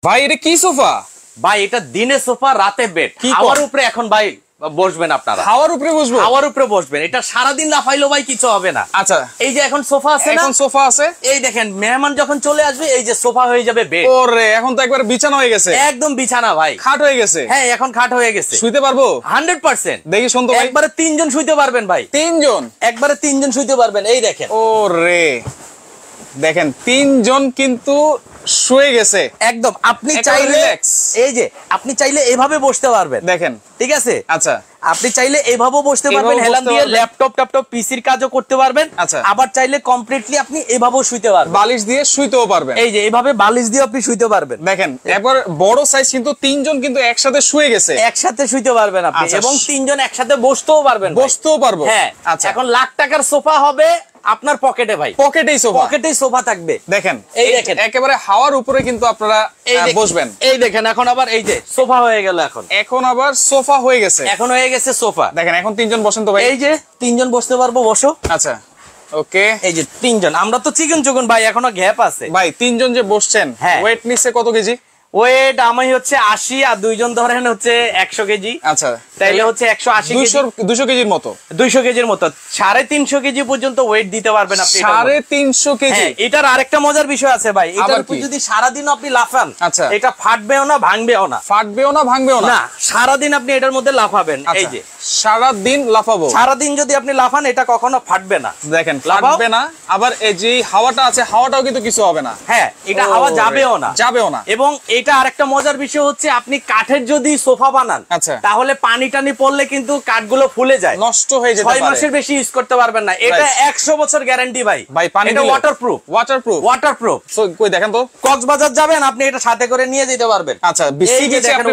ভাই এটা কি সোফা? ভাই এটা দিনে সোফা, রাতে বেড। আমার উপরে এখন ভাই বসবেন আপনারা, হাওয়ার উপরে বসবো? হাওয়ার উপরে বসবেন। এটা সারাদিন লাফাইলো ভাই কিছু হবে না। আচ্ছা, এই যে এখন সোফা আছে না, এখন সোফা আছে, এই দেখেন মেহমান যখন চলে আসবে এই যে সোফা হয়ে যাবে বেড। ওরে এখন তো একবার বিছানা হয়ে গেছে, একদম বিছানা ভাই, খাট হয়ে গেছে। হ্যাঁ এখন খাট হয়ে গেছে, শুইতে পারবো 100%। দেখি শুনতো ভাই, একবারে 3 জন শুইতে পারবেন ভাই, 3 জন, একবারে 3 জন শুইতে পারবেন। এই দেখেন, ওরে দেখেন 3 জন কিন্তু শুয়ে গেছে একদম। আপনি চাইলে এই যে আপনি চাইলে এভাবে বসতে পারবেন, দেখেন, ঠিক আছে? আচ্ছা, আপনি চাইলে এভাবেও বসতে পারবেন, হেলান দিয়ে ল্যাপটপ টপটপ পিসির কাজও করতে পারবেন। আচ্ছা, আবার চাইলে কমপ্লিটলি আপনি এভাবেও শুইতে পারবেন, বালিশ দিয়ে শুইতেও পারবেন। এই যে এভাবে বালিশ দিয়ে আপনি শুইতে পারবেন। দেখেন একবার বড় সাইজ, কিন্তু 3 জন কিন্তু একসাথে শুয়ে গেছে, একসাথে শুইতে পারবেন আপনি, আচ্ছা, এবং 3 জন একসাথে বসতেও পারবেন, বসতেও পারবো। হ্যাঁ, আচ্ছা, এখন লাখ টাকার সোফা হবে আপনার পকেটে ভাই, পকেটেই সোফা, পকেটেই সোফা থাকবে। দেখেন এই দেখেন একেবারে হাওয়ার উপরে কিন্তু আপনারা বসবেন। এই দেখেন এখন আবার এই যে সোফা হয়ে গেল, এখন আবার সোফা হয়ে গেছে, এখন হয়ে গেছে সোফা। দেখেন এখন 3 জন বসেন তো ভাই, এই যে 3 জন বসতে পারবো, বসো। আচ্ছা, ওকে, এই যে 3 জন, আমরা তো চিকন চিকন ভাই, এখনো গ্যাপ আছে ভাই। 3 জন যে বসছেন, হ্যাঁ, ওয়েট নিচ্ছে কত কেজি? ওয়েট আমি হচ্ছে 80, আর 2 জন ধরেন হচ্ছে 100 কেজি। আচ্ছা, তাইলে হচ্ছে 180 কেজি, 200 কেজির মতো, 200 কেজির মতো, 350 কেজি পর্যন্ত ওয়েট দিতে পারবেন আপনি। 350 কেজি। এটার আরেকটা মজার বিষয় আছে ভাই, এটার উপর যদি সারাদিন আপনি লাফান, আচ্ছা, এটা ফাটবেও না, ভাঙবেও না, ফাটবেও না, ভাঙবেও না, সারাদিন আপনি এটার মধ্যে লাফাবেন। এই যে সারাদিন লাফাবো, সারাদিন যদি আপনি লাফান এটা কখনো ফাটবে না, দেখেন ফাটবে না। আবার এই যে হাওয়াটা আছে, হাওয়াটাও কিন্তু কিছু হবে না, হ্যাঁ, এটা হাওয়া যাবেও না, যাবেও না। এবং এটা আরেকটা মজার বিষয় হচ্ছে, আপনি কাঠের যদি সোফা বানান, আচ্ছা, তাহলে পানি টানি পড়লে কিন্তু কাঠগুলো ফুলে যায়, নষ্ট হয়ে যেতে পারে, 6 মাসের বেশি ইউজ করতে পারবেন না। এটা 100 বছর গ্যারান্টি ভাই, এটা ওয়াটারপ্রুফ, ওয়াটারপ্রুফ। সো কই দেখেন তো, কক্সবাজার যাবেন আপনি এটা সাথে করে নিয়ে যেতে পারবেন। আচ্ছা, বিচে আপনি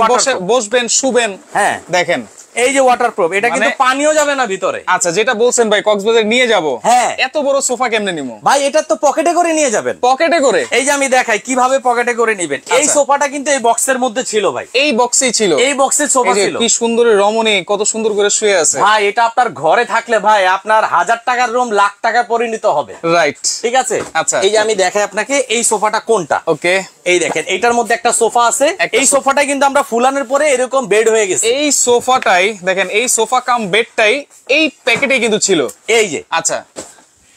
বসবেন, শুবেন, হ্যাঁ, দেখেন এই যে ওয়াটারপ্রুফ, এটা কিন্তু পানিও যাবে না ভিতরে। আচ্ছা, যেটা বলছেন ভাই কক্সবাজার নিয়ে যাব, হ্যাঁ, এত বড় সোফা কেমনে নিমু ভাই? এটা তো পকেটে করে নিয়ে যাবেন, পকেটে করে। এই যে আমি দেখাই কিভাবে পকেটে করে নেবেন। এই সোফাটা কিন্তু এই বক্সের মধ্যে ছিল ভাই, এই বক্সেই ছিল, এই বক্সের সোফা ছিল। কি সুন্দর রমণী, কত সুন্দর করে শুয়ে আছে ভাই। এটা আপনার ঘরে থাকলে ভাই আপনার 1000 টাকার রুম লাখ টাকা পরিণত হবে, রাইট? ঠিক আছে। আচ্ছা, এই যে আমি দেখাই আপনাকে এই সোফাটা কোনটা। ওকে, এই দেখেন এটার মধ্যে একটা সোফা আছে, এই সোফাটা কিন্তু আমরা ফুলানোর পরে এরকম বেড হয়ে গেছে। এই সোফাটাই দেখেন, এই সোফা কাম বেডটাই এই প্যাকেটে কিন্তু ছিল। এই যে, আচ্ছা,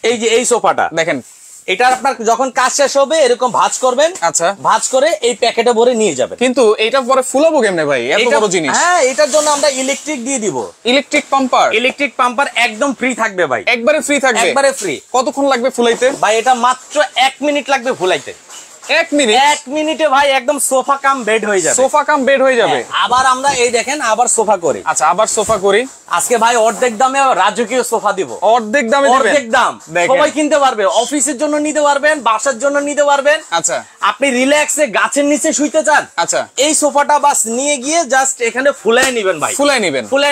এই যে এই সোফাটা দেখেন, এটা আপনার যখন কাজ শেষ হবে এরকম ভাঁজ করবেন, আচ্ছা, ভাঁজ করে এই প্যাকেটে ভরে নিয়ে যাবেন। কিন্তু এটা পরে ফুলাবো কেমনে ভাই, এত বড় জিনিস? হ্যাঁ, এটার জন্য আমরা ইলেকট্রিক দিয়ে দিব, ইলেকট্রিক পাম্পার। ইলেকট্রিক পাম্পার একদম ফ্রি থাকবে ভাই, একবারে ফ্রি থাকবে, একবারে ফ্রি। কতক্ষণ লাগবে ফুলাইতে ভাই? এটা মাত্র 1 মিনিট লাগবে ফুলাইতে। 1 মিনিট? 1 মিনিটে ভাই একদম সোফা কাম বেড হয়ে যাবে, সোফা কাম বেড হয়ে যাবে। আবার আমরা এই দেখেন আবার সোফা করি। আচ্ছা, আবার সোফা করি। আজকে ভাই অর্ধেক দামে রাজকীয় সোফা দিব, অর্ধেক দামে দিবেন? অর্ধেক দাম, সবাই কিনতে পারবে, অফিসের জন্য নিতে পারবেন, বাসার জন্য নিতে পারবেন। আচ্ছা, আপনি রিল্যাক্সে গাছের নিচে শুইতে চান, আচ্ছা, এই সোফাটা বাস নিয়ে গিয়ে জাস্ট এখানে ফুলাই নিবেন ভাই, ফুলাই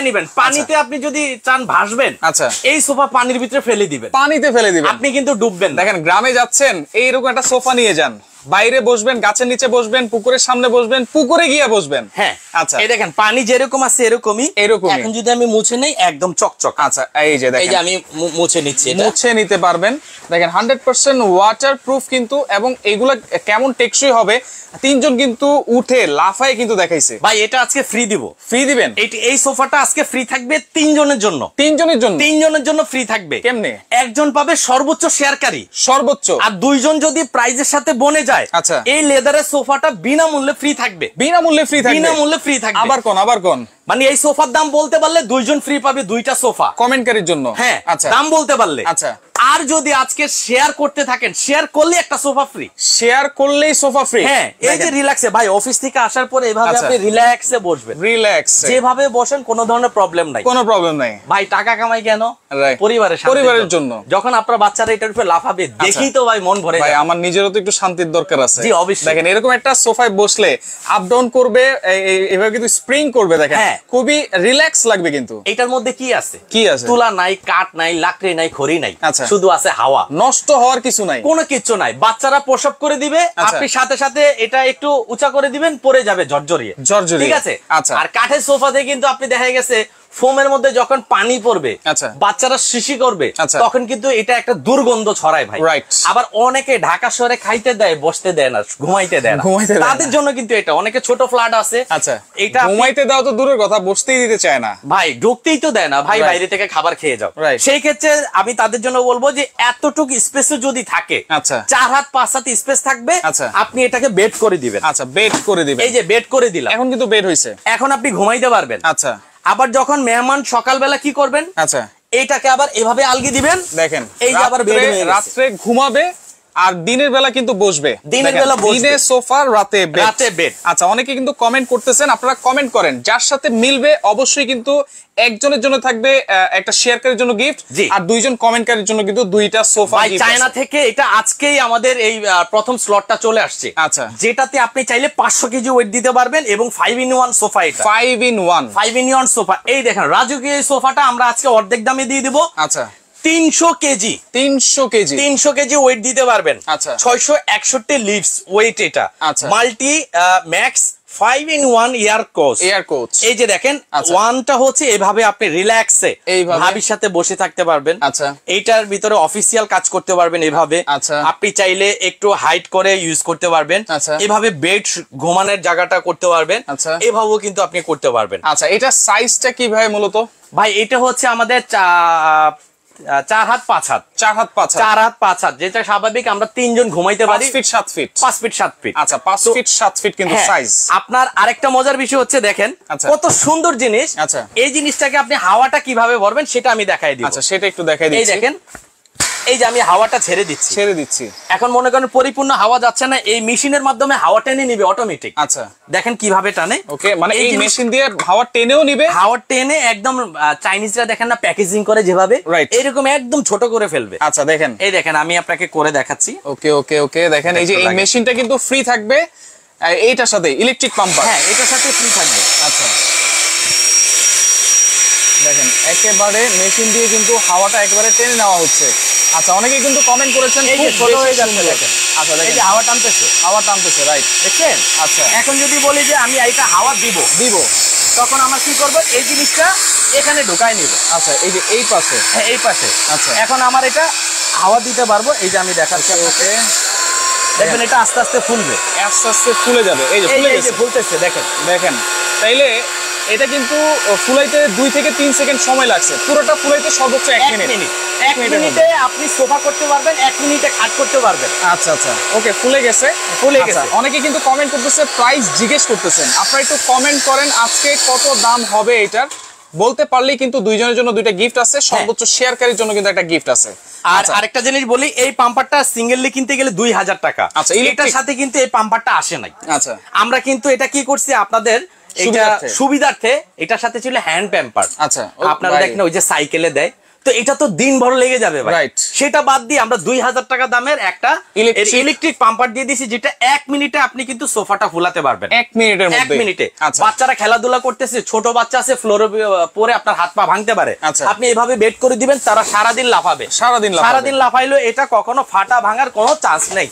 নিবেন। পানিতে আপনি যদি চান ভাসবেন, আচ্ছা, এই সোফা পানির ভিতরে ফেলে দিবেন, পানিতে ফেলে দিবেন, আপনি কিন্তু ডুববেন। দেখেন গ্রামে যাচ্ছেন, এইরকম একটা সোফা নিয়ে যান, বাইরে বসবেন, গাছের নিচে বসবেন, পুকুরের সামনে বসবেন, পুকুরে গিয়ে বসবেন। হ্যাঁ, আচ্ছা, এই দেখেন পানি যেরকম আছে এরকমই। এখন যদি আমি মুছে নেই একদম চকচক। আচ্ছা, এই যে দেখেন, এই যে আমি মুছে নিচ্ছি, মুছে নিতে পারবেন। দেখেন 100% ওয়াটারপ্রুফ কিন্তু, এবং এগুলা কেমন টেকসই হবে। 3 জন কিন্তু উঠে লাফায় কিন্তু দেখাইছে ভাই। এটা আজকে ফ্রি দিব, ফ্রি দিবেন। এই সোফাটা আজকে ফ্রি থাকবে 3 জনের জন্য, 3 জনের জন্য, 3 জনের জন্য ফ্রি থাকবে। কেমনে? একজন পাবে সর্বোচ্চ শেয়ারকারী, সর্বোচ্চ, আর 2 জন যদি প্রাইজের সাথে বনে যায়, আচ্ছা, এই লেদারের সোফাটা বিনামূল্যে ফ্রি থাকবে, বিনামূল্যে ফ্রি থাকবে। আবার কোন মানে এই সোফার দাম বলতে পারলে 2 জন ফ্রি পাবে 2টা সোফা কমেন্টকারীর জন্য। হ্যাঁ, আচ্ছা, দাম বলতে পারলে। আচ্ছা, আর যদি আজকে শেয়ার করতে থাকেন, শেয়ার করলে একটা সোফা ফ্রি, শেয়ার করলেই সোফা ফ্রি। হ্যাঁ, এই যে রিল্যাক্সে ভাই, অফিস থেকে আসার পরে এভাবে আপনি রিল্যাক্সে বসবেন, রিল্যাক্স যেভাবে বসেন, কোনো ধরনের প্রবলেম নাই, কোনো প্রবলেম নাই ভাই। টাকা কামাই কেন? পরিবারের জন্য। যখন আপনার বাচ্চারা এটার উপরে লাফাবে দেখেই তো ভাই মন ভরে যায়। ভাই আমার নিজেরও তো একটু শান্তির দরকার আছে। জি, অবশ্যই। দেখেন এরকম একটা সোফায় বসলে আপ ডাউন করবে, এভাবে কিন্তু স্প্রিং করবে, দেখেন খুবই রিল্যাক্স লাগবে। কিন্তু এটার মধ্যে কি আছে? তুলা নাই, কাঠ নাই, লাকড়ি নাই, খড়ি নাই, আচ্ছা, শুধু আছে হাওয়া। নষ্ট হওয়ার কিছু নাই, কোনো কিছু নাই। বাচ্চারা প্রসব করে দিবে, আপনি সাথে সাথে এটা একটু উঁচা করে দিবেন, পড়ে যাবে ঝরঝরিয়ে, ঠিক আছে। আর কাঠের সোফাতে কিন্তু আপনি দেখা গেছে ফোমের মধ্যে যখন পানি পড়বে, আচ্ছা, বাচ্চারা শিশি করবে, তখন কিন্তু এটা একটা দুর্গন্ধ ছড়ায় ভাই। আবার অনেকে ঢাকা শহরে খাইতে দেয়, বসতে দেয় না, ঘুমাইতে দেয় না, তাদের জন্য কিন্তু এটা। অনেকে ছোট ফ্ল্যাট আছে, আচ্ছা, এটা ঘুমাইতে দাও তো দূরের কথা, বসতেই দিতে চায় না ভাই, ঢুকতেই তো দেয় না ভাই, বাইরে থেকে খাবার খেয়ে যাও। সেই ক্ষেত্রে আমি তাদের জন্য বলবো যে এতটুকু স্পেস যদি থাকে, আচ্ছা, 4 হাত 5 হাত স্পেস থাকবে, আপনি এটাকে বেড করে দিবেন। আচ্ছা, বেড করে দিবেন। এই যে বেড করে দিলাম, এখন কিন্তু বেড হইছে, এখন আপনি ঘুমাইতে পারবেন। আচ্ছা, আবার যখন মেহমান সকালবেলা কি করবেন, আচ্ছা, এইটাকে আবার এভাবে আলগি দিবেন, দেখেন এই যে আবার বেড হয়ে গেছে। রাতে ঘুমাবে আর দিনের বেলা কিন্তু বসবে, দিনের বেলা দিনে সোফা, রাতে বেড। আচ্ছা, অনেকে কিন্তু কমেন্ট করতেছেন, আপনারা কমেন্ট করেন, যার সাথে মিলবে অবশ্যই কিন্তু একজনের জন্য থাকবে একটা শেয়ারকারীর জন্য গিফট, আর 2 জন কমেন্টকারীর জন্য কিন্তু 2টা সোফা গিফট। চায়না থেকে এটা আজকেই আমাদের এই প্রথম স্লটটা চলে আসছে, আচ্ছা, যেটাতে আপনি চাইলে 500 কেজি ওয়েট দিতে পারবেন এবং 5 in 1 সোফা। এটা 5 in 1 সোফা। এই দেখেন রাজকীয় এই সোফাটা আমরা আজকে অর্ধেক দামে দিয়ে দিব। আচ্ছা, 300 কেজি 300 কেজি ওয়েট দিতে পারবেন। আচ্ছা, 661 লিভস ওয়েট এটা। আচ্ছা, multi max 5 in 1 air coach. এই যে দেখেন, ওয়ানটা হচ্ছে এভাবে আপনি রিল্যাক্সে ভাবির সাথে বসে থাকতে পারবেন। আচ্ছা, এইটার ভিতরে অফিসিয়াল কাজ করতে পারবেন এভাবে। আচ্ছা, আপনি চাইলে একটু হাইট করে ইউজ করতে পারবেন। আচ্ছা, এভাবে বেড ঘুমানোর জায়গাটা করতে পারবেন। আচ্ছা, এভাবেও কিন্তু আপনি করতে পারবেন। আচ্ছা, এটা সাইজটা কি ভাই মূলত? ভাই এটা হচ্ছে আমাদের 4 হাত 5 হাত, 4 হাত 5 হাত, যেটা স্বাভাবিক আমরা 3 জন ঘুমাইতে পারি। 5 ফিট 7 ফিট, 5 ফিট 7 ফিট। আচ্ছা, 5 ফিট 7 ফিট কিন্তু সাইজ। আপনার আরেকটা মজার বিষয় হচ্ছে দেখেন কত সুন্দর জিনিস। আচ্ছা, এই জিনিসটাকে আপনি হাওয়াটা কিভাবে ভরবেন সেটা আমি দেখাই দিব। আচ্ছা, সেটা একটু দেখাই দিচ্ছি। এই দেখেন, এই যে আমি হাওয়াটা ছেড়ে দিচ্ছি। এখন মনে করেন পরিপূর্ণ হাওয়া যাচ্ছে না, এই মেশিনের মাধ্যমে হাওয়া টেনে নিবে অটোমেটিক। আচ্ছা, দেখেন কিভাবে টানে। ওকে, মানে এই মেশিন দিয়ে হাওয়া টেনেও নিবে, হাওয়া টেনে একদম চাইনিজরা দেখেন না প্যাকেজিং করে যেভাবে, এরকম একদম ছোট করে ফেলবে। আচ্ছা, দেখেন, এই দেখেন আমি আপনাকে করে দেখাচ্ছি। ওকে ওকে ওকে, দেখেন এই যে এই মেশিনটা কিন্তু ফ্রি থাকবে এইটার সাথে, ইলেকট্রিক পাম্পার। হ্যাঁ, এটার সাথে ফ্রি থাকবে। আচ্ছা, দেখেন একেবারে মেশিন দিয়ে কিন্তু হাওয়াটা একবারে টেনে নেওয়া হচ্ছে। আচ্ছা, অনেকে কিন্তু কমেন্ট করেছেন এই যে ছোট হয়ে যাচ্ছে দেখেন। আচ্ছা, দেখেন এই যে হাওয়া টানতেছে, রাইট, দেখছেন। আচ্ছা, এখন যদি বলি যে আমি এইটা হাওয়া দিব, তখন আমরা কি করব, এই জিনিসটা এখানে ঢোকায় নিব। আচ্ছা, এই যে এই পাশে, হ্যাঁ এই পাশে। আচ্ছা, এখন আমার এটা হাওয়া দিতে পারবো। এই যে আমি দেখাচ্ছি, ওকে, দেখবেন এটা আস্তে আস্তে ফুলবে, আস্তে আস্তে ফুলে যাবে। এই যে ফুলে গেছে, ফুলতেছে, দেখেন। তাইলে এটা কিন্তু ফুলাইতে 2 থেকে 3 সেকেন্ড সময় লাগছে, পুরোটা ফুলাইতে সর্বোচ্চ 1 মিনিট। 1 মিনিটে আপনি সোফা করতে পারবেন, 1 মিনিটে খাট করতে পারবেন। আচ্ছা, আচ্ছা, ওকে, ফুলে গেছে। অনেকে কিন্তু কমেন্ট করতেছে, প্রাইস জিজ্ঞেস করতেছেন, আপনারা একটু কমেন্ট করেন আজকে কত দাম হবে এটার। বলতে পারলেই কিন্তু 2 জনের জন্য 2টা গিফট আছে, সর্বোচ্চ শেয়ারকারীর জন্য কিন্তু একটা গিফট আছে। আর আরেকটা জিনিস বলি, এই পাম্পারটা সিঙ্গেললি কিনতে গেলে 2000 টাকা। আচ্ছা, এটার সাথে কিন্তু এই পাম্পারটা আসে নাই। আচ্ছা, আমরা কিন্তু এটা কি করছি আপনাদের সুবিধার্থে, এটার সাথে ছিল হ্যান্ড প্যাম্পার। আচ্ছা, আপনারা দেখেন ওই যে সাইকেলে দেয়, তো এটা তো দিনভর লেগে যাবে ভাই। সেটা বাদ দিয়ে আমরা 2000 টাকা দামের একটা ইলেকট্রিক পাম্পার দিয়ে দিয়েছি, যেটা 1 মিনিটে আপনি কিন্তু সোফাটা ফুলাতে পারবেন। 1 মিনিটের মধ্যে, 1 মিনিটে। বাচ্চারা খেলাধুলা করতেছে, ছোট বাচ্চা আছে, ফ্লোরে পরে আপনার হাত পা ভাঙতে পারে, আপনি এভাবে বেড করে দিবেন, তারা সারাদিন লাফাবে। সারাদিন লাফাইলো, এটা কখনো ফাটা ভাঙার কোনো চান্স নেই।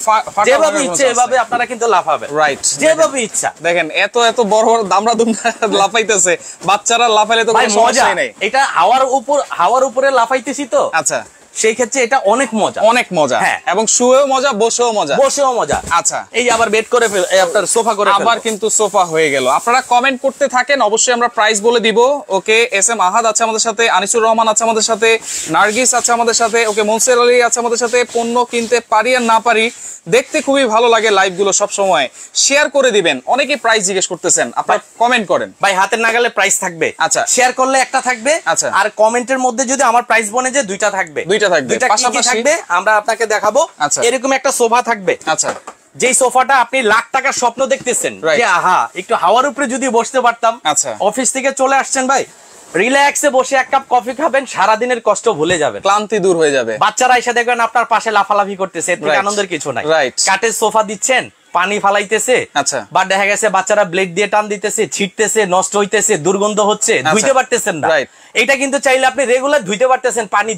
যেভাবে ইচ্ছে এভাবে আপনারা কিন্তু লাফাবে, রাইট, যেভাবে ইচ্ছা। দেখেন এত এত বড় বড় দামড়া দুমড়া লাফাইতেছে, বাচ্চারা লাফাইলে তো কোনো সমস্যা নেই। এটা হাওয়ার উপরে লাফাইতেছি তো। আচ্ছা, সেই ক্ষেত্রে এটা অনেক মজা। হ্যাঁ, এবং শুয়েও মজা, বসেও মজা। আচ্ছা, এই আবার বেড করে আপনার সোফা করে আবার কিন্তু সোফা হয়ে গেল। আপনারা কমেন্ট করতে থাকেন, অবশ্যই আমরা প্রাইস বলে দিব। ওকে, SM আহাদ আছে আমাদের সাথে, আনিসুর রহমান আছে আমাদের সাথে, নার্গিস আছে আমাদের সাথে, ওকে, মনসের আলী আছে আমাদের সাথে। পণ্য কিনতে পারি আর না পারি, দেখতে খুবই ভালো লাগে লাইভগুলো, সব সময় শেয়ার করে দিবেন। অনেকে প্রাইস জিজ্ঞেস করতেছেন, আপনারা কমেন্ট করেন। ভাই হাতের নাগালে প্রাইস থাকবে। আচ্ছা, শেয়ার করলে একটা থাকবে। আচ্ছা, আর কমেন্টের মধ্যে যদি আমার প্রাইস বনে যে 2টা থাকবে। পাশাপাশি থাকবে, আমরা আপনাকে দেখাবো। এরকম একটা সোফা থাকবে। আচ্ছা, যে সোফাটা আপনি লাখ টাকার স্বপ্ন দেখতেছেন, যে আহা একটু হাওয়ার উপরে যদি বসতে পারতাম। আচ্ছা, অফিস থেকে চলে আসছেন ভাই, রিল্যাক্সে বসে 1 কাপ কফি খাবেন, সারাদিনের কষ্ট ভুলে যাবেন, ক্লান্তি দূর হয়ে যাবে। বাচ্চারা এসে দেখবেন আপনার পাশে লাফালাফি করতেছে, এর থেকে আনন্দের কিছু নাই। কাঠের সোফা দিচ্ছেন, পানি ফালাইতেছে, আচ্ছা, বা দেখা গেছে বাচ্চারা ব্লেড দিয়ে টান দিতেছে, ছিটতেছে, নষ্ট হইতেছে, দুর্গন্ধ হচ্ছে, ধুইতে পারতেছেন না। এটা কিন্তু চাইলে আপনি রেগুলার ধুইতে পারতেছেন, পানি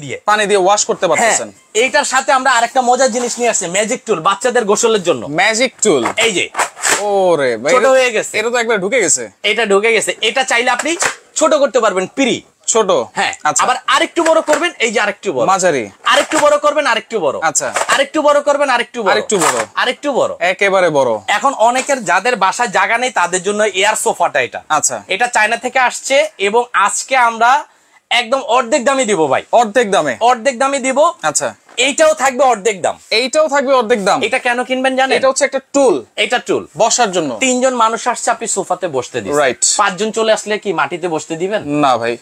দিয়ে ওয়াশ করতে পারতেছেন। এইটার সাথে আমরা আরেকটা মজার জিনিস নিয়ে আসছি, ম্যাজিক টুল, বাচ্চাদের গোসলের জন্য ম্যাজিক টুল। এই যে, ওরে ভাই, ছোট হয়ে গেছে, এটা তো একবার ঢুকে গেছে, এটা চাইলে আপনি ছোট করতে পারবেন পিরি ছোট, হ্যাঁ। আবার আরেকটু বড় করবেন, এই যে আরেকটু বড়, মাঝারি, আরেকটু বড় করবেন, আরেকটু বড়, আচ্ছা, আরেকটু বড় করবেন, আরেকটু বড়, আরেকটু বড়, আরেকটু বড়, একেবারে বড়। এখন অনেকের যাদের বাসায় জায়গা নেই তাদের জন্য এয়ার সোফাটা এটা, আচ্ছা, এটা চায়না থেকে আসছে এবং আজকে আমরা একদম অর্ধেক দামে দিব ভাই, অর্ধেক দামে, অর্ধেক দামে দিব। আচ্ছা, এইটাও থাকবে অর্ধেক দাম, এইটাও থাকবে অর্ধেক দাম। এটা কেন কিনবেন জানেন? এটা হচ্ছে একটা টুল, এটা টুল বসার জন্য। 3 জন মানুষ আসছে, আপনি সোফাতে বসতে দিবেন, রাইট। 5 জন চলে আসলে কি মাটিতে বসতে দিবেন? না ভাই,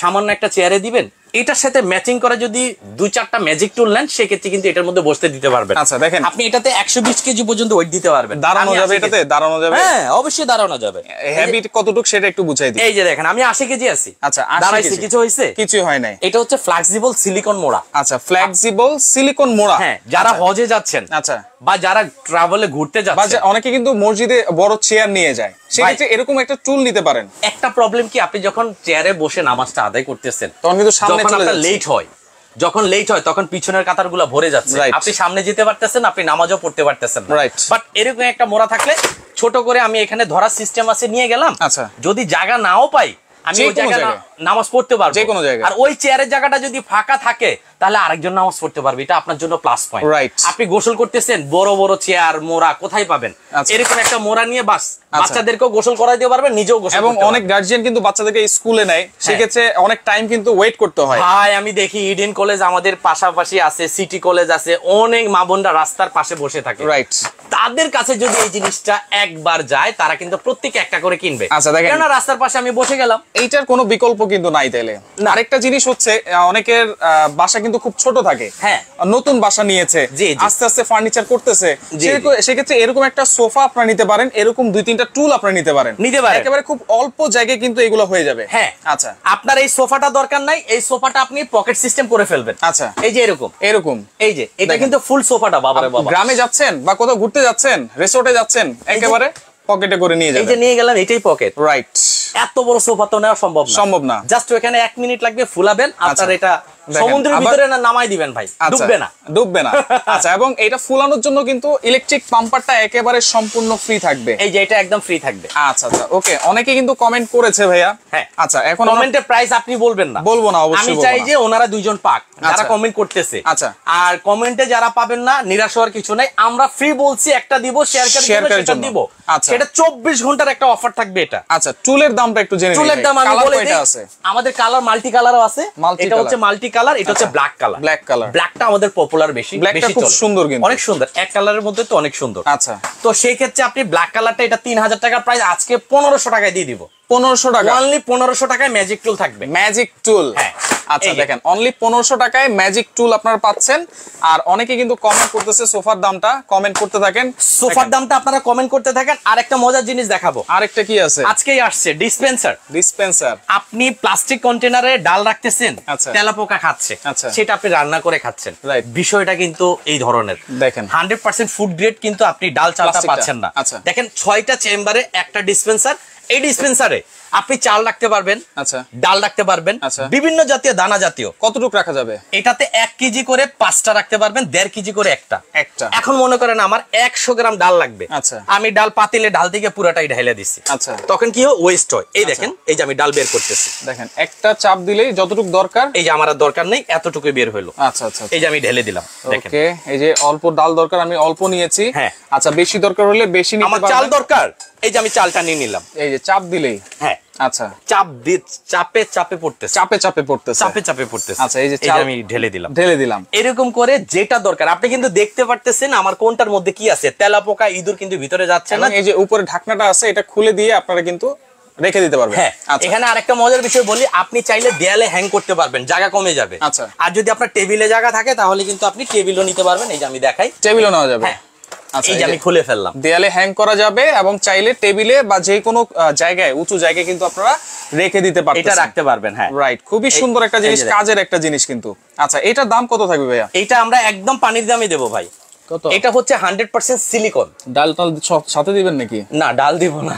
সামান্য একটা চেয়ারে দিবেন। এটার সাথে ম্যাচিং করে যদি 2-4টা ম্যাজিক টুল নেন সেক্ষেত্রে কিন্তু এটার মধ্যে বসতে দিতে পারবেন। আচ্ছা দেখেন, আপনি এটাতে 120 কেজি পর্যন্ত ওয়েট দিতে পারবেন। দাঁড়ানো যাবে এটাতে, দাঁড়ানো যাবে, হ্যাঁ অবশ্যই দাঁড়ানো যাবে। হেভি কতটুকু সেটা একটু বুঝাই দিই। এই যে দেখেন আমি 80 কেজি আছি। আচ্ছা, দাঁড়াইছি, কিছু হইছে? কিছু হয় নাই। এটা হচ্ছে ফ্লেক্সিবল সিলিকন মোড়া। আচ্ছা, ফ্লেক্সিবল সিলিকন মোড়া। হ্যাঁ, যারা হজে যাচ্ছেন, আচ্ছা, বা যারা ট্রাভেলে ঘুরতে যাচ্ছেন, অনেকে কিন্তু মসজিদে বড় চেয়ার নিয়ে যায়, সেক্ষেত্রে এরকম একটা টুল নিতে পারেন। একটা প্রবলেম কি, আপনি যখন চেয়ারে বসে নামাজটা আদায় করতেছেন তখন কিন্তু সামনে চলে যাচ্ছে, লেট হয়, যখন লেট হয় তখন পিছনের কাতারগুলো ভরে যাচ্ছে, আপনি সামনে যেতে পারতেছেন, আপনি নামাজও পড়তে পারতেছেন না। বাট এরকম একটা মোড়া থাকলে ছোট করে আমি এখানে ধরার সিস্টেম আছে, নিয়ে গেলাম। আচ্ছা, যদি জায়গা নাও পাই আমি ওই জায়গায় নামাজ পড়তে পারবো, যে কোনো জায়গায়। আর ওই চেয়ারের জায়গাটা যদি ফাঁকা থাকে তাহলে আরেকজন নামাজ পড়তে পারবে, এটা আপনার জন্য প্লাস পয়েন্ট। রাইট। আপনি গোসল করতেছেন, বড় বড় চেয়ার মোড়া কোথায় পাবেন? এরকম একটা মোড়া নিয়ে বাস বাচ্চাদেরকেও গোসল করাই দিতে পারবেন, নিজেও গোসল। এবং অনেক গার্জিয়ান কিন্তু বাচ্চাদেরকে স্কুলে নেয়, সেক্ষেত্রে অনেক টাইম কিন্তু ওয়েট করতে হয়। ভাই আমি দেখি ইডেন কলেজ আমাদের পাশাপাশি আছে, সিটি কলেজ আছে, অনেক মা বোনরা রাস্তার পাশে বসে থাকে। রাইট। তাদের কাছে যদি এই জিনিসটা একবার যায় তারা কিন্তু প্রত্যেকে একটা করে কিনবে। আচ্ছা দেখেন, কেন রাস্তার পাশে আমি বসে গেলাম, এইটার কোনো বিকল্প কিন্তু নাই। তাইলে আরেকটা জিনিস হচ্ছে, অনেকের বাসা কিন্তু খুব ছোট থাকে, হ্যাঁ, নতুন বাসা নিয়েছে, আস্তে আস্তে ফার্নিচার করতেছে, সেক্ষেত্রে এরকম একটা সোফা আপনারা নিতে পারেন, এরকম 2-3টা টুল আপনারা নিতে পারেন, একেবারে খুব অল্প জায়গায় কিন্তু এগুলো হয়ে যাবে। হ্যাঁ, আচ্ছা, আপনার এই সোফাটা দরকার নাই, এই সোফাটা আপনি পকেট সিস্টেম করে ফেলবেন। আচ্ছা, এই যে এরকম, এই যে এটা কিন্তু ফুল সোফাটা, বাবারে বাবা। গ্রামে যাচ্ছেন বা কোথাও ঘুরতে যাচ্ছেন, রিসোর্টে যাচ্ছেন, একেবারে পকেটে করে নিয়ে যাবেন। এই যে নিয়ে গেলাম, এটাই পকেট। রাইট। এত বড় সোফা তো নেওয়া সম্ভব না। জাস্ট ওখানে 1 মিনিট লাগবে, ফুলাবেন, আপনার এটা সমুদ্রের ভিতরে নামাই দিবেন ভাই, ডুববে না। আচ্ছা, এবং এটা ফুলানোর জন্য কিন্তু ইলেকট্রিক পাম্পারটা একেবারে সম্পূর্ণ ফ্রি থাকবে। এই যে এটা একদম ফ্রি থাকবে। আচ্ছা, ওকে। অনেকে কিন্তু কমেন্ট করেছে ভাইয়া। হ্যাঁ, আচ্ছা, এখন কমেন্টের প্রাইস আপনি বলবেন না? বলবো না, অবশ্যই আমি চাই যে ওনারা দুইজন পাক, যারা কমেন্ট করতেছে। আচ্ছা, আর কমেন্টে যারা পাবেন না, নিরাশ হওয়ার কিছু নাই, আমরা ফ্রি বলছি, একটা দিব, শেয়ার করে দিব। আচ্ছা, এটা 24 ঘন্টার একটা অফার থাকবে এটা। আচ্ছা, টুলের দামটা একটু জেনে নিন। টুলের দাম আমি বলে দিই, আমাদের কালার মাল্টি কালারও আছে। এটা হচ্ছে মাল্টি কালার, এটা হচ্ছে ব্ল্যাক কালার। ব্ল্যাকটা আমাদের পপুলার বেশি খুব সুন্দর, কিন্তু অনেক সুন্দর, এক কালারের মধ্যে তো অনেক সুন্দর। আচ্ছা, তো সেই ক্ষেত্রে আপনি ব্ল্যাক কালারটা, এটা 3000 টাকা প্রাইস, আজকে 1500 টাকায় দিয়ে দিব। 1500 টাকা, অনলি 1500 টাকায় ম্যাজিক টুল থাকবে। ম্যাজিক টুল, হ্যাঁ। আচ্ছা দেখেন, অনলি 1500 টাকায় ম্যাজিক টুল আপনারা পাচ্ছেন। আর অনেকে কিন্তু কমেন্ট করতেছে সোফার দামটা, কমেন্ট করতে থাকেন, সোফার দামটা আপনারা কমেন্ট করতে থাকেন। আর একটা মজার জিনিস দেখাবো। আরেকটা কি আছে, আজকেই আসছে ডিসপেন্সার। আপনি প্লাস্টিক কন্টেনারে ডাল রাখতেছেন, তেলাপোকা খাচ্ছে, সেটা আপনি রান্না করে খাচ্ছেন। বিষয়টা কিন্তু এই ধরনের, দেখেন 100% ফুড গ্রেড, কিন্তু আপনি ডাল চালটা পাচ্ছেন না। দেখেন 6টা চেম্বারে একটা ডিসপেন্সার। এই ডিসপেন্সারে আপনি চাল রাখতে পারবেন, আচ্ছা, ডাল রাখতে পারবেন, বিভিন্ন জাতীয় দানা জাতীয়। কতটুকু রাখা যাবে? এটাতে 1 কেজি করে 5টা রাখতে পারবেন, 1.5 কেজি করে একটা। এখন মনে করেন আমার 100 গ্রাম ডাল লাগবে, আচ্ছা, আমি ডাল পাতিলে ডাল থেকে পুরাটাই ঢেলে দিচ্ছি, আচ্ছা, তখন কি হয়, ওয়েস্ট হয়। এই দেখেন, এই যে আমি ডাল বের করতেছি, দেখেন একটা চাপ দিলেই যতটুকু দরকার, এই যে আমার দরকার নেই, এতটুকু বের হলো। আচ্ছা, এই যে আমি ঢেলে দিলাম, দেখেন। ওকে, এই যে অল্প ডাল দরকার, আমি অল্প নিয়েছি। হ্যাঁ, আচ্ছা, বেশি দরকার হলে বেশি নিতে পারবেন। আমার চাল দরকার, এই যে আমি চালটা নিয়ে নিলাম। এই যে চাপ দিলেই, হ্যাঁ, আচ্ছা, চাপে পড়তেছে। আচ্ছা, এই যে আমি ঢেলে দিলাম। এরকম করে যেটা দরকার, আপনি কিন্তু দেখতে পারতেছেন আমার কোনটার মধ্যে কি আছে। তেলাপোকা, ইঁদুর কিন্তু ভিতরে যাচ্ছে না। এই যে উপরে ঢাকনাটা আছে, এটা খুলে দিয়ে আপনারা কিন্তু রেখে দিতে পারবেন। হ্যাঁ, এখানে আরেকটা মজার বিষয় বলি, আপনি চাইলে দেয়ালে হ্যাং করতে পারবেন, জায়গা কমে যাবে। আচ্ছা, আর যদি আপনার টেবিলে জায়গা থাকে তাহলে কিন্তু আপনি টেবিলও নিতে পারবেন। এই যে আমি দেখাই, টেবিলও নেওয়া যাবে। এই যে আমি খুলে ফেললাম, দেয়ালে হ্যাং করা যাবে, এবং চাইলে টেবিলে বা যে কোনো জায়গায়, উঁচু জায়গায় কিন্তু আপনারা রেখে দিতে পারবেন, এটা রাখতে পারবেন। হ্যাঁ, রাইট, খুবই সুন্দর একটা জিনিস, কাজের একটা জিনিস কিন্তু। আচ্ছা, এটার দাম কত থাকবে ভাইয়া? এটা আমরা একদম পানির দামে দেবো ভাই। এটা হচ্ছে 100% সিলিকন। ডাল সাথে দিবেন নাকি? না, ডাল দিব না,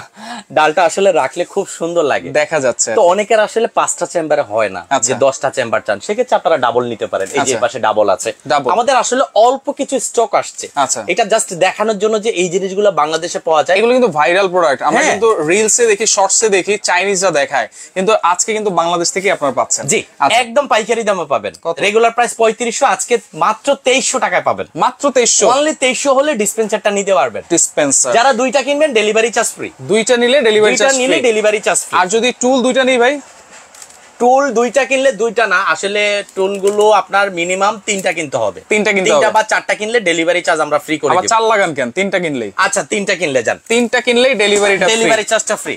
ডালটা আসলে রাখলে খুব সুন্দর লাগে, দেখা যাচ্ছে। তো অনেকের আসলে 5টা চেম্বারে হয় না, যে 10টা চেম্বার চান, সেক্ষেত্রে আপনারা ডাবল নিতে পারেন। এই যে পাশে ডাবল আছে, আমাদের আসলে অল্প কিছু স্টক আসছে, এটা জাস্ট দেখানোর জন্য যে এই জিনিসগুলো বাংলাদেশে পাওয়া যায়। এগুলো কিন্তু ভাইরাল প্রোডাক্ট, আমরা কিন্তু রিলসে দেখি, শর্টসে দেখি, চাইনিজরা দেখায়, কিন্তু আজকে কিন্তু বাংলাদেশ থেকে আপনারা পাচ্ছেন। জি, একদম পাইকারি দামে পাবেন। রেগুলার প্রাইস 3500, আজকে মাত্র 2300 টাকায় পাবেন। মাত্র 2300, অনলি 2300 হলে ডিসপেন্সারটা নিতে পারবেন। ডিসপেন্সার যারা 2টা কিনবেন ডেলিভারি চার্জ ফ্রি, 2টা নিলে delivery charge free, delivery charge free. আর যদি টুল 2টা নিই ভাই, টুল 2টা কিনলে 2টা না, আসলে টুল গুলো আপনার মিনিমাম 3টা কিনতে হবে। 3টা বা 4টা কিনলে ডেলিভারি চার্জ আমরা ফ্রি করে দিই। আবার 4 লাগান কেন? 3টা কিনলেই, আচ্ছা 3টা কিনলে যান, 3টা কিনলেই ডেলিভারি চার্জটা ফ্রি।